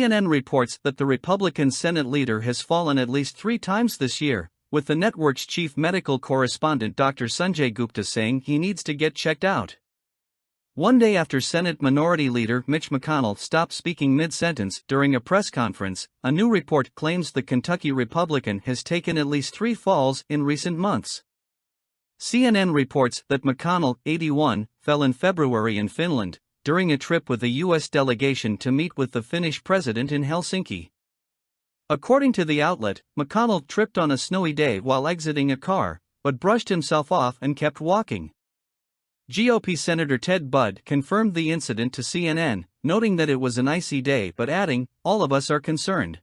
CNN reports that the Republican Senate leader has fallen at least 3 times this year, with the network's chief medical correspondent Dr. Sanjay Gupta saying he needs to get checked out. One day after Senate Minority Leader Mitch McConnell stopped speaking mid-sentence during a press conference, a new report claims the Kentucky Republican has taken at least 3 falls in recent months. CNN reports that McConnell, 81, fell in February in Finland, during a trip with a U.S. delegation to meet with the Finnish president in Helsinki. According to the outlet, McConnell tripped on a snowy day while exiting a car, but brushed himself off and kept walking. GOP Senator Ted Budd confirmed the incident to CNN, noting that it was an icy day but adding, "All of us are concerned."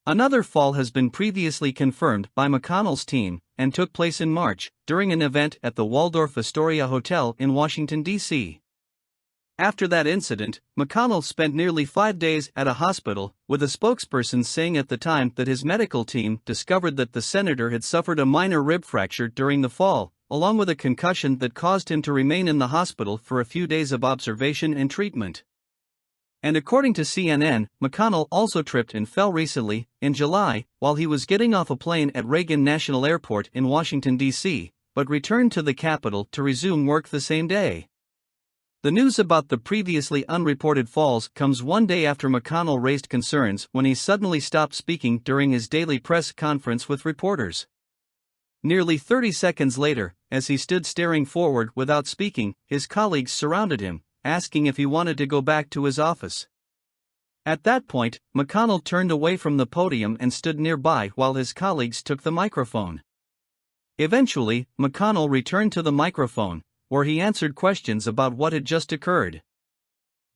Another fall has been previously confirmed by McConnell's team and took place in March, during an event at the Waldorf Astoria Hotel in Washington, D.C. After that incident, McConnell spent nearly 5 days at a hospital, with a spokesperson saying at the time that his medical team discovered that the senator had suffered a minor rib fracture during the fall, along with a concussion that caused him to remain in the hospital for a few days of observation and treatment. And according to CNN, McConnell also tripped and fell recently, in July, while he was getting off a plane at Reagan National Airport in Washington, D.C., but returned to the Capitol to resume work the same day. The news about the previously unreported falls comes one day after McConnell raised concerns when he suddenly stopped speaking during his daily press conference with reporters. Nearly 30 seconds later, as he stood staring forward without speaking, his colleagues surrounded him, asking if he wanted to go back to his office. At that point, McConnell turned away from the podium and stood nearby while his colleagues took the microphone. Eventually, McConnell returned to the microphone, where he answered questions about what had just occurred.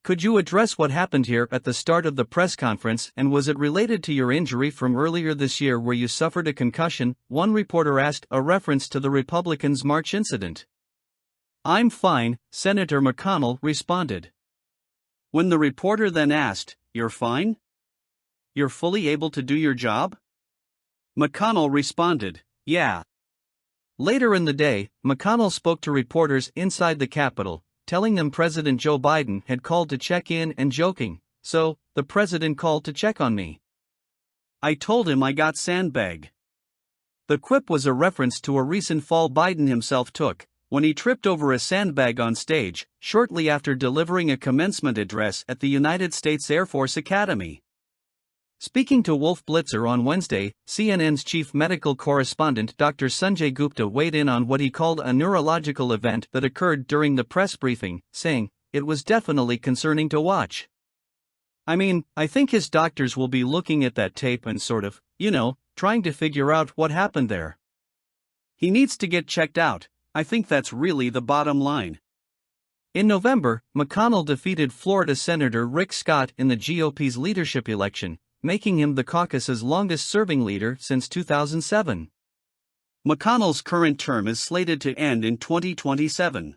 "Could you address what happened here at the start of the press conference, and was it related to your injury from earlier this year where you suffered a concussion?" one reporter asked, a reference to the Republicans' March incident. "I'm fine," Senator McConnell responded. When the reporter then asked, "You're fine? You're fully able to do your job?" McConnell responded, "Yeah." Later in the day, McConnell spoke to reporters inside the Capitol, telling them President Joe Biden had called to check in and joking, "So, the president called to check on me. I told him I got sandbagged." The quip was a reference to a recent fall Biden himself took, when he tripped over a sandbag on stage, shortly after delivering a commencement address at the United States Air Force Academy. Speaking to Wolf Blitzer on Wednesday, CNN's chief medical correspondent Dr. Sanjay Gupta weighed in on what he called a neurological event that occurred during the press briefing, saying, "It was definitely concerning to watch. I mean, I think his doctors will be looking at that tape and sort of, trying to figure out what happened there. He needs to get checked out. I think that's really the bottom line." In November, McConnell defeated Florida Senator Rick Scott in the GOP's leadership election, making him the caucus's longest-serving leader since 2007. McConnell's current term is slated to end in 2027.